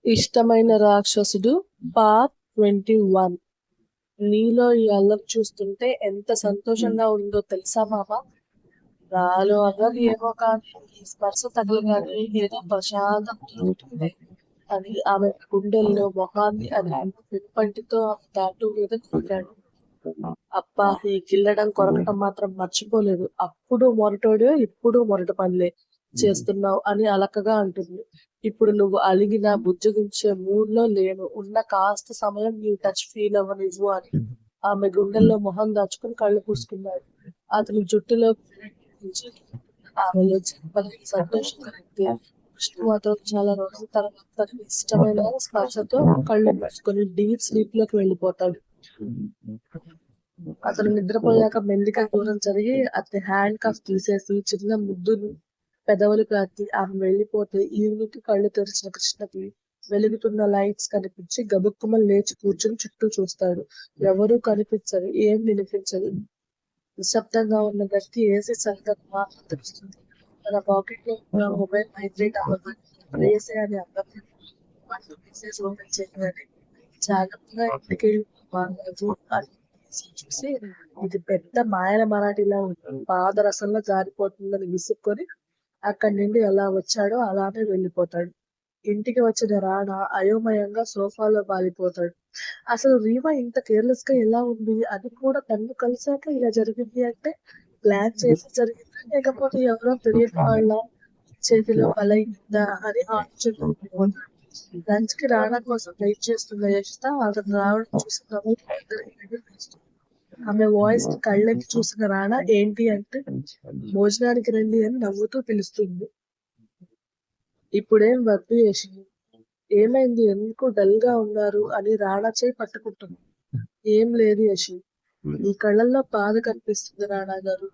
ఇష్టమైన రాక్షసుడు పార్ట్ 21. నీలో ఈ అల్లరి చూస్తుంటే ఎంత సంతోషంగా ఉందో తెలుసా మామ. నాలో అల్లరి ఏమో కానీ ఈ స్పర్శ తగలగానే ఏదో ప్రశాంతం దొరుకుతుంది అని ఆమె గుండెల్లో మొహాన్ని అది పిప్పంటితో టాటూ మీద కొట్టాడు. అబ్బా, ఈ గిల్లడం కొరకటం మాత్రం మర్చిపోలేదు. అప్పుడు మొరటోడే ఇప్పుడు మొరటి పనులే చేస్తున్నావు అని అలకగా అంటుంది. ఇప్పుడు నువ్వు అలిగిన బుజ్జగించే మూడ్లో లేను. ఉన్న కాస్త సమయం నీ టచ్ ఫీల్ అవ్వనివ్వు అని ఆమె గుండెల్లో మొహం దాచుకుని కళ్ళు పూసుకున్నాడు. అతని జుట్టులో నుంచి ఆమెలో చెప్పలేని సంతోషం కలిగితే విష్ణుమాతో చాలా రోజుల తర్వాత తనకి ఇష్టమైన స్పర్శతో కళ్ళు మూసుకొని డీప్ స్లీప్ లోకి వెళ్ళిపోతాడు. అతను నిద్రపోయాక మెల్లిగా దూరం జరిగి అతని హ్యాండ్ కఫ్ తీసేసి చిన్న ముద్దును పెదవులు కాకి ఆమె వెళ్ళిపోతే ఈవినింగ్ కళ్ళు తెరిచిన కృష్ణకి వెలుగుతున్న లైట్స్ కనిపించి గబుక్కుమని లేచి కూర్చుని చుట్టూ చూస్తాడు. ఎవరూ కనిపించరు, ఏం వినిపించదు. నిశ్శబ్దంగా ఉన్న గది ఏసీ సరిగ్గా మాత్రం తెలుస్తుంది. తన పాకెట్ లో ఉన్న మొబైల్ వైబ్రేట్ అవ్వగానే వేసే అని అర్థం మెసేజ్ ఓపెన్ చేయగానే జాగ్రత్తగా ఇంటికి బాగాలేదు అని చూసి ఇది పెద్ద మాయల మరాఠీలా ఉంది, పాదరసంలో జారిపోతుందని విసుక్కొని అక్కడి నుండి ఎలా వచ్చాడో అలానే వెళ్ళిపోతాడు. ఇంటికి వచ్చిన రాణా అయోమయంగా సోఫాలో బాలిపోతాడు. అసలు రీమా ఇంత కేర్లెస్ గా ఎలా ఉంది? అది కూడా తను కలిసాక ఇలా జరిగింది అంటే ప్లాన్ చేసి జరిగిందా లేకపోతే ఎవరో తెలియని వాళ్ళ చేతిలో బలైందా అని ఆలోచన. లంచ్ కి రాణా కోసం వెయిట్ చేస్తున్న యశిత అతను రావడం చూసిన ఆమె వాయిస్ కళ్ళకి చూసిన రాణా ఏంటి అంటే భోజనానికి రండి అని నవ్వుతూ పిలుస్తుంది. ఇప్పుడేం వద్దు యశి, ఏమైంది, ఎందుకు డల్ గా ఉన్నారు అని రాణా చేయి పట్టుకుంటుంది. ఏం లేదు యశి, మీ కళ్ళల్లో బాధ కనిపిస్తుంది రాణా గారు.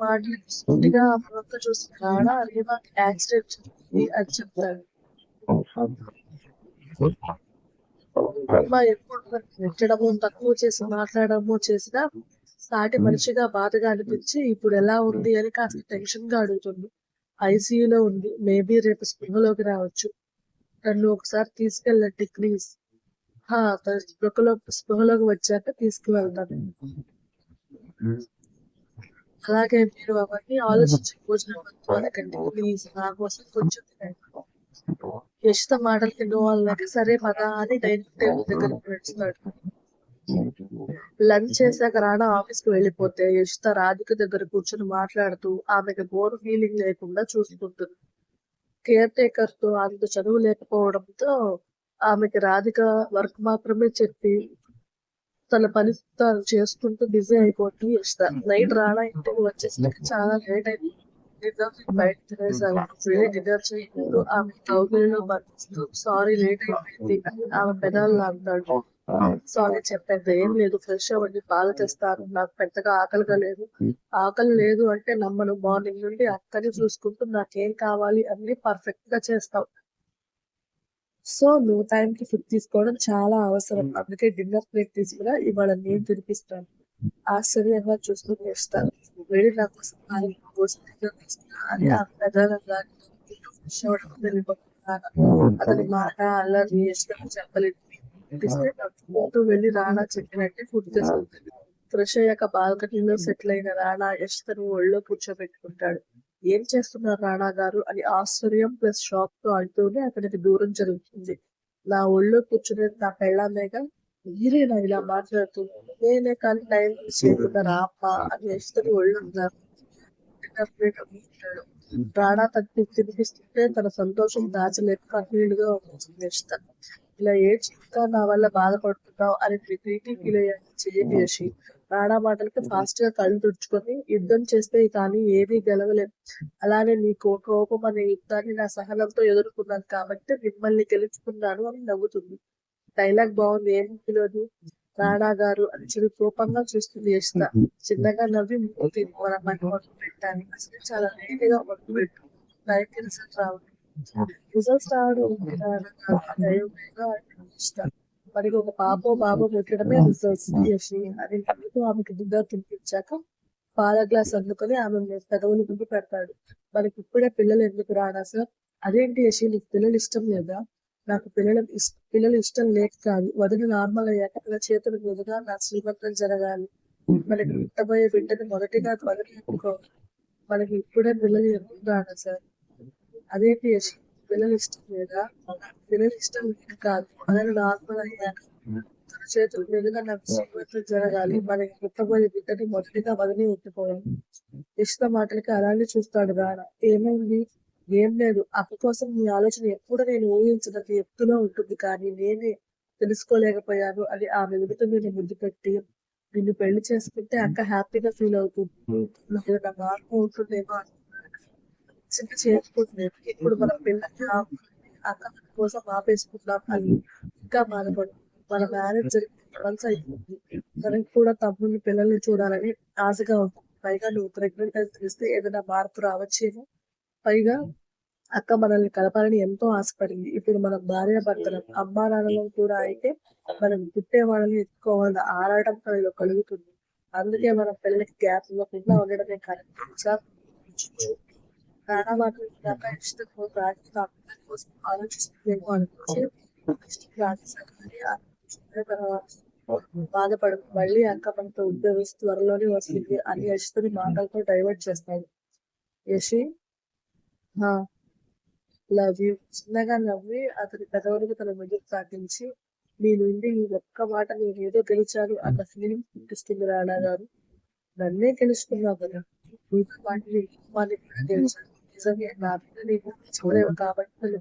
మాటలకి సూటిగా అమ్మక చూసిన రాణా రీమాకి యాక్సిడెంట్ జరిగింది అని చెప్తాడు. ఎప్పుడు పెట్టడము తక్కువ చేసి మాట్లాడము చేసినా సాటి మనిషిగా బాధగా అనిపించి ఇప్పుడు ఎలా ఉంది అని కాస్త టెన్షన్ గా అడుగుతుంది. ఐసీయూలో ఉంది, మేబీ రేపు స్పృహలోకి రావచ్చు. నన్ను ఒకసారి తీసుకెళ్ళండి ప్లీజ్. స్పృహలోకి వచ్చాక తీసుకువెళ్తాను. అలాగే మీరు అవన్నీ ఆలోచించి భోజనం అనకండి ప్లీజ్, నా కోసం కొంచెం తినండి. యశిత మాటలకి నో అన్నాక సరే పద అని డైనింగ్ టేబుల్ దగ్గర నడుస్తాడు. లంచ్ చేశాక రాణా ఆఫీస్ కి వెళ్ళిపోతే యశిత రాధిక దగ్గర కూర్చొని మాట్లాడుతూ ఆమెకి బోర్ ఫీలింగ్ లేకుండా చూసుకుంటుంది. కేర్ టేకర్ తో అంత చదువు లేకపోవడంతో ఆమెకి రాధిక వర్క్ మాత్రమే చెప్పి తన పని తాను చేసుకుంటూ బిజీ అయిపోతుంది యశిత. నైట్ రాణా ఇంటికి వచ్చేసరికి చాలా లేట్ అయింది. బయట తినేసాను, డిన్నర్ చేయలేదు. ఆమె కౌగిలిలో బంధిస్తూ సారీ లేట్ అయిపోయింది అని ఆమె పెదాలు లాగుతాడు. సారీ చెప్పేది ఏం లేదు, ఫ్రెష్ అవ్వండి, పాలు తెస్తాను, నాకు పెద్దగా ఆకలిగా లేదు. ఆకలి లేదు అంటే నమ్మను, మార్నింగ్ నుండి అక్కని చూసుకుంటూ నాకేం కావాలి అన్ని పర్ఫెక్ట్ గా చేస్తావు. సో నువ్వు టైంకి ఫుడ్ తీసుకోవడం చాలా అవసరం, అందుకే డిన్నర్ ప్లేట్ తీసుకురా, ఇవాళ నేను తినిపిస్తాను. ఆశ్చర్యంగా చూస్తూ చేస్తాను. వెళ్ళి నా కోసం అని ఆ పెదాలంగా అతని మాట అల్లరి చెప్పలేదు. వెళ్ళి రాణా చెప్పినట్టే ఫుడ్ తీసుకుంటుంది. ఫ్రెష్ అయ్యాక బాల్కనీలో సెటిల్ అయిన రాణా యశితను ఒళ్ళో కూర్చోబెట్టుకుంటాడు. ఏం చేస్తున్నారు రాణా గారు అని ఆశ్చర్యం ప్లస్ షాక్ తో అంటూనే అతనికి దూరం జరుగుతుంది. నా ఒళ్ళో కూర్చునేది నా పెళ్ళామేగా, మీరేనా ఇలా మాట్లాడుతుంది? నేనే కానీ టైం చేయకుండా రామ్మా అని యశితని ఒళ్ళు రాణా తనకి తినిపిస్తుంటే తన సంతోషం దాచలేక కన్నీళ్లుగా ఉంటుంది యశిత. ఇలా ఏడ్చిగా నా వల్ల బాధపడుతున్నావు అని ప్రీతి ఫీల్ అయ్యాక చేసి రాణా మాటలకి ఫాస్ట్ గా కళ్ళు తుడుచుకొని యుద్ధం చేస్తే కానీ ఏమీ గెలవలేదు. అలానే నీ కోపం అనే యుద్ధాన్ని నా సహనంతో ఎదుర్కొన్నాను కాబట్టి మిమ్మల్ని గెలుచుకున్నాను అని నవ్వుతుంది. డైలాగ్ బాగుంది, ఏం తెలియదు రాణా గారు అని చిరు కోపంగా చూస్తుంది యశిత. చిన్నగా నవ్వి పెట్టాను, అసలు చాలా లేట్గా మొదలు పెట్టు, టైంకి రిజల్ట్ రావాలి. రిజల్ట్స్ రావడం మనకి ఒక బాబో పెట్టడమే రిజల్ట్స్ యశి అని నవ్వుతూ ఆమెకి దిగ్గా తినిపించాక పాల గ్లాస్ అందుకొని ఆమె పెదవులు ముందు పెడతాడు. మనకి ఇప్పుడే పిల్లలు ఎందుకు రానా సార్, అదేంటి యశి, నీకు పిల్లలు ఇష్టం లేదా? నాకు పిల్లలు ఇష్టం లేక కాదు. వదిలి నార్మల్ అయ్యాక నా చేతుల మీదుగా నా శ్రీమంతం జరగాలి. మనకి పుట్టబోయే బిడ్డని మొదటిగా వదిలి ఎత్తుకోవాలి. మనకి ఇప్పుడే పిల్లలు ఎత్తుకున్నాను సార్. అదేంటి యశి, పిల్లలు ఇష్టం లేదా? నాకు పిల్లలు ఇష్టం లేక కాదు. వదిలి నార్మల్ అయ్యాక తన చేతుల మీదుగా నాకు శ్రీమంతం జరగాలి. మనకి పుట్టబోయే బిడ్డని మొదటిగా వదిలి ఎత్తుకోవాలి. ఇష్ట మాటలకి అలాగే చూస్తాడు రానా. ఏమైంది? ఏం లేదు. అక్క కోసం నీ ఆలోచన ఎప్పుడు నేను ఊహించినంత ఎత్తులో ఉంటుంది, కానీ నేనే తెలుసుకోలేకపోయాను అని ఆమె ఎదుట నేను ముద్దు పెట్టి, నిన్ను పెళ్లి చేసుకుంటే అక్క హ్యాపీగా ఫీల్ అవుతుంది. నాకు ఏదైనా మార్పు ఉంటుందేమో అనుకున్నాను. చిన్న చేసుకుంటున్నాను. ఇప్పుడు మన పిల్లల్ని అక్క మన కోసం ఆపేసుకుందాం అని ఇంకా బాధపడు. మన మ్యారేజ్ జరిగి మంత్స్ అయిపోతుంది. తనకి కూడా తమ్ముని పిల్లల్ని చూడాలని ఆశగా ఉంటుంది. పైగా నువ్వు ప్రెగ్నెంట్ అని తెలిస్తే ఏదైనా మార్పు రావచ్చేమో. పైగా అక్క మనల్ని కలపాలని ఎంతో ఆశపడింది. ఇప్పుడు మనం భార్యాభర్తలం. అమ్మా నాన్నలను కూడా అయితే మనం పుట్టే వాళ్ళని ఎత్తుకోవాలన్న ఆరాటం తనలో కలుగుతుంది. అందుకే మనం పిల్లలకి గ్యాప్ ఇవ్వకుండా ఉండడమే కరెక్ట్ సార్. నానా మాటలు విన్నాక ఇష్టం రాజకీయ అభివృద్ధి కోసం ఆలోచిస్తుందేమో అనిపించి ఇష్టం రాజేశాను. కానీ ఆలోచించిన తర్వాత బాధపడకు. మళ్ళీ అక్క మనతో ఉద్యోగిస్తూ త్వరలోనే వస్తుంది అని యశిని మాటలతో డైవర్ట్ చేస్తాడు. యశి, లవ్ యూ చిన్నగా నవ్వి అతని పెదవులకు తన మెదురు తాకించి, నీ నుండి ఈ ఒక్క మాట నేనేదో గెలిచాను అన్న ఫీలింగ్ పుట్టిస్తుంది రాణా గారు. నన్నే గెలుచుకున్నావు కదా, నీతో పాటు నీ కుటుంబాన్ని కూడా గెలిచాను. నిజమే, నా బిడ్డ నీకు చూడలేవు కాబట్టి నన్ను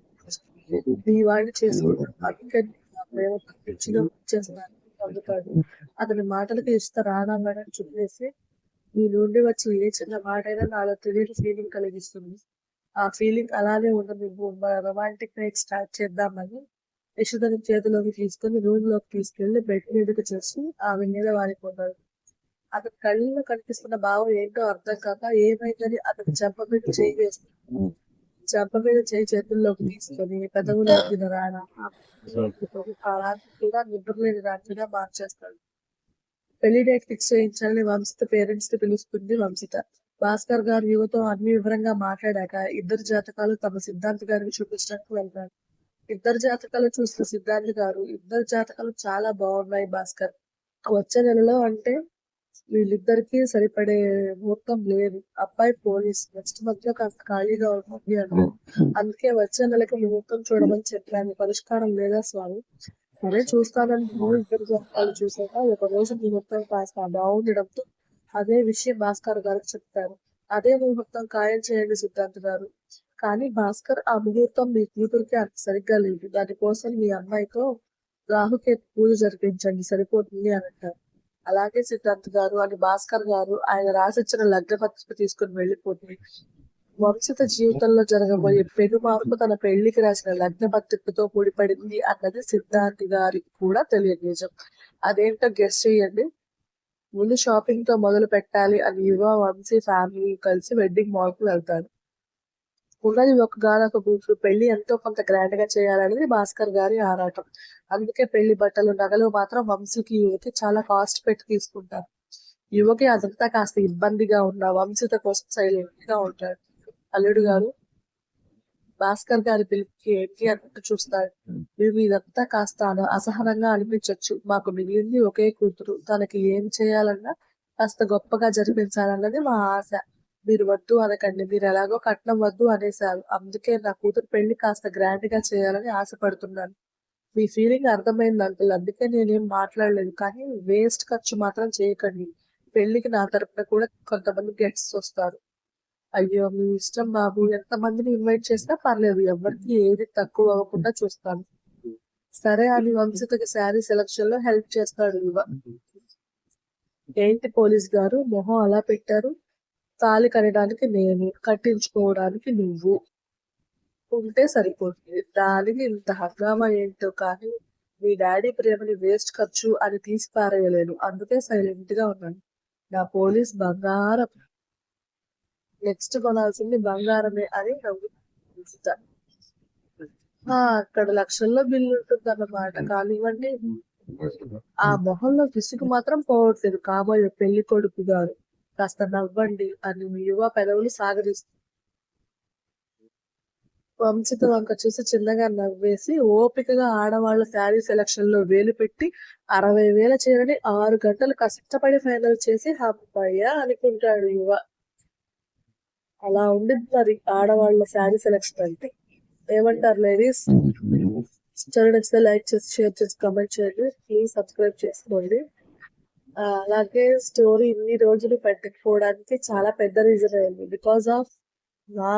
నీ వాడిని చేసుకున్నాను. అందుకే నా ప్రేమ పిచ్చిగా చేస్తాను అందుకాడు. అతని మాటలకు ఇష్ట రాణా మేడం చుట్టేసి, నీ నుండి వచ్చి ఏ చిన్న మాటైనా నాలో తెలియని ఫీలింగ్ కలిగిస్తుంది. ఆ ఫీలింగ్ అలానే ఉండనివ్వు. మన రొమాంటిక్ నైట్ స్టార్ట్ చేద్దామని యశోదని చేతిలోకి తీసుకుని రూమ్ లోకి తీసుకెళ్లి బెడ్ మీదకి చేసి ఆమె మీద వారిపోతాడు. అతని కళ్ళలో కనిపిస్తున్న భావం ఏంటో అర్థం కాక ఏమైందని అతని చెంప మీద చేయి వేస్తాడు. చెంప మీద చేయి చేతుల్లోకి తీసుకొని పెదవులు అద్దిన రాణా ఆ రాత్రి కూడా నిద్రలేని రాత్రిగా మార్చేస్తాడు. పెళ్లి డేట్ ఫిక్స్ చేయించాలని వంశిత పేరెంట్స్ ని పిలుస్తుంది వంశిత. భాస్కర్ గారు యువతో అన్ని వివరంగా మాట్లాడాక ఇద్దరు జాతకాలు తమ సిద్ధాంత్ గారికి చూపించడానికి వెళ్తారు. ఇద్దరు జాతకాలు చూసిన సిద్ధాంత్ గారు, ఇద్దరు జాతకాలు చాలా బాగున్నాయి భాస్కర్. వచ్చే నెలలో అంటే వీళ్ళిద్దరికీ సరిపడే ముహూర్తం లేదు. అబ్బాయి పోలీస్, నెక్స్ట్ మధ్య కాస్త ఖాళీగా ఉంటుంది అన్నారు. అందుకే వచ్చే నెలకి ముహూర్తం చూడమని చెప్పాను. పరిష్కారం లేదా స్వామి? సరే చూస్తానని ఇద్దరు జాతకాలు చూసాక ఒక రోజు ముహూర్తం కాస్త బాగుండడంతో అదే విషయం భాస్కర్ గారికి చెప్తారు. అదే ముహూర్తం ఖాయం చేయండి సిద్ధాంత్ గారు. కానీ భాస్కర్, ఆ ముహూర్తం మీ కూతురికి అంత సరిగ్గా లేదు. దానికోసం మీ అమ్మాయితో రాహుకేతు పూజ జరిపించండి సరిపోతుంది అని అంటారు. అలాగే సిద్ధాంత్ గారు అని భాస్కర్ గారు ఆయన రాసిచ్చిన లగ్న పత్రిక తీసుకుని వెళ్ళిపోతుంది. వంశిత జీవితంలో జరగబోయే పెను మార్పు తన పెళ్లికి రాసిన లగ్న పత్రికతో ముడిపడింది అన్నది సిద్ధాంత్ గారికి కూడా తెలియదు నిజం. అదేంటో గెస్ట్ చేయండి. ముందు షాపింగ్ తో మొదలు పెట్టాలి అని యువ వంశీ ఫ్యామిలీ కలిసి వెడ్డింగ్ మాల్ కు వెళ్తారు. ఉన్నది ఒకగానొక కూతురు, పెళ్లి ఎంతో కొంత గ్రాండ్ గా చేయాలనేది భాస్కర్ గారి ఆరాటం. అందుకే పెళ్లి బట్టలు, నగలు మాత్రం వంశీకి యువకి చాలా కాస్ట్ పెట్టి తీసుకుంటారు. యువకి అదంతా కాస్త ఇబ్బందిగా ఉన్న వంశిత కోసం సైలెంట్ గా ఉంటాడు. అల్లుడు గారు, భాస్కర్ గారి పిలుపుకి ఏంటి అన్నట్టు చూస్తాడు. మేము ఇదంతా కాస్త అసహనంగా అనిపించవచ్చు. మాకు మిగిలింది ఒకే కూతురు. తనకి ఏం చేయాలన్నా కాస్త గొప్పగా జరిపించాలన్నది మా ఆశ. మీరు వద్దు అనకండి. మీరు ఎలాగో కట్నం వద్దు అనేశారు. అందుకే నా కూతురు పెళ్లి కాస్త గ్రాండ్ గా చేయాలని ఆశపడుతున్నాను. మీ ఫీలింగ్ అర్థమైంది అంకుల్. అందుకే నేనేం మాట్లాడలేదు. కానీ వేస్ట్ ఖర్చు మాత్రం చేయకండి. పెళ్లికి నా తరపున కూడా కొంతమంది గెస్ట్స్ వస్తారు. అయ్యో, మీ ఇష్టం బాబు. ఎంతమందిని ఇన్వైట్ చేసినా పర్లేదు. ఎవరికి ఏది తక్కువ అవ్వకుండా చూస్తాను. సరే అని వంశితకి శారీ సెలక్షన్ లో హెల్ప్ చేస్తాడు యువ. ఏంటి పోలీస్ గారు మొహం అలా పెట్టారు? తాళి కట్టడానికి నేను, కట్టించుకోవడానికి నువ్వు ఉంటే సరిపోతుంది. దానికి ఇంత హంగామా ఏంటో. కానీ మీ డాడీ ప్రేమని వేస్ట్ ఖర్చు అని తీసి పారేయలేను. అందుకే సైలెంట్ గా ఉన్నాను. నా పోలీస్ బంగారం. నెక్స్ట్ కొనాల్సింది బంగారమే అని నవ్వుతా. అక్కడ లక్షల్లో బిల్లు ఉంటుంది అన్నమాట. కానివ్వండి. ఆ మొహంలో విసుగు మాత్రం పోవట్లేదు. కాబోయే పెళ్లి కొడుకు గారు, కాస్త నవ్వండి అని యువ పెదవులు సాగరిస్తుంది. వంశిత వంక చూసి చిన్నగా నవ్వేసి ఓపికగా ఆడవాళ్ళ శారీ సెలక్షన్ లో వేలు పెట్టి 60,000 చీరని 6 గంటలు కష్టపడి ఫైనల్ చేసి హమ్మయ్య అనుకుంటాడు యువ. అలా ఉండింది మరి ఆడవాళ్ళ శారీ సెలక్షన్ అంటే. ఏమంటారు లేడీస్? ఛానల్ నచ్చితే లైక్ చేసి షేర్ చేసి కామెంట్ చేయండి. ప్లీజ్ సబ్స్క్రైబ్ చేసుకోండి. అలాగే స్టోరీ ఇన్ని రోజులు పెట్టకపోవడానికి చాలా పెద్ద రీజన్ అయింది. బికాస్ ఆఫ్ నా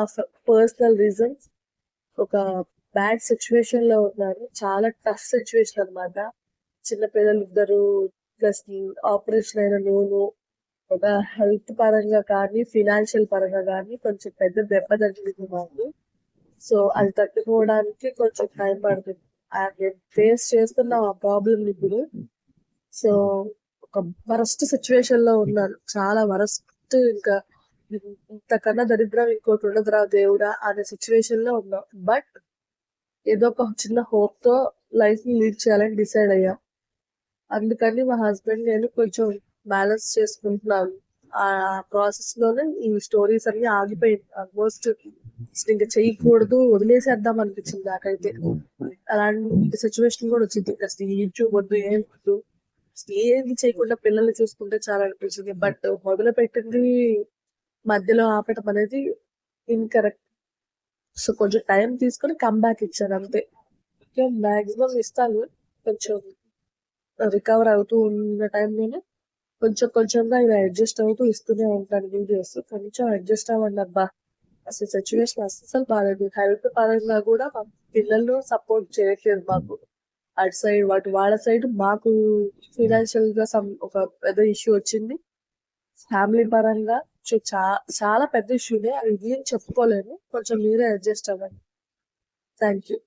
పర్సనల్ రీజన్స్. ఒక బ్యాడ్ సిచ్యువేషన్ లో ఉన్నాను. చాలా టఫ్ సిచ్యువేషన్ అన్నమాట. చిన్నపిల్లలు ఇద్దరు ప్లస్ ఆపరేషన్ అయిన నేను ఒక హెల్త్ పరంగా కానీ ఫినాన్షియల్ పరంగా కానీ కొంచెం పెద్ద దెబ్బ తగిలింది మాకు. సో అది తట్టుకోవడానికి కొంచెం టైం పడుతుంది. నేను ఫేస్ చేస్తున్న ఆ ప్రాబ్లం ఇప్పుడు. సో ఒక వరస్ట్ సిచ్యువేషన్ లో ఉన్నాను. చాలా వరస్ట్. ఇంకా ఇంతకన్నా దరిద్రం ఇంకోటి ఉండదురా దేవుడా అనే సిచ్యువేషన్ లో ఉన్నాం. బట్ ఏదో ఒక చిన్న హోప్ తో లైఫ్ ని లీడ్ చేయాలని డిసైడ్ అయ్యాం. అందుకని మా హస్బెండ్ నేను కొంచెం బ్యాలెన్స్ చేసుకుంటున్నాను. ఆ ప్రాసెస్ లోనే ఈ స్టోరీస్ అన్ని ఆగిపోయింది. ఆల్మోస్ట్ ఇంకా చేయకూడదు వదిలేసేద్దాం అనిపించింది నాకైతే. అలాంటి సిచ్యువేషన్ కూడా వచ్చింది. అసలు యూట్యూబ్ వద్దు ఏం వద్దు అసలు ఏమి చేయకుండా పిల్లల్ని చూసుకుంటే చాలా అనిపించింది. బట్ మొదలు పెట్టింది మధ్యలో ఆపటం అనేది ఇన్కరెక్ట్. సో కొంచెం టైం తీసుకొని కమ్బ్యాక్ ఇచ్చాను అంతే. మాక్సిమం ఇస్తాను. కొంచెం రికవర్ అవుతూ ఉన్న టైంలోనే కొంచెం కొంచెంగా ఇలా అడ్జస్ట్ అవుతూ ఇస్తూనే ఉంటాను వీడియోస్. కొంచెం అడ్జస్ట్ అవ్వండి అబ్బా. అసలు సిచ్యువేషన్ అస్సలు బాగాలేదు. హెల్త్ పరంగా కూడా మా పిల్లలు సపోర్ట్ చేయట్లేదు మాకు. అటు సైడ్ వాళ్ళ సైడ్ మాకు ఫైనాన్షియల్ గా ఒక పెద్ద ఇష్యూ వచ్చింది. ఫ్యామిలీ పరంగా చాలా పెద్ద ఇష్యూనే. అది ఏం చెప్పుకోలేను. కొంచెం మీరే అడ్జస్ట్ అవ్వండి. Thank you.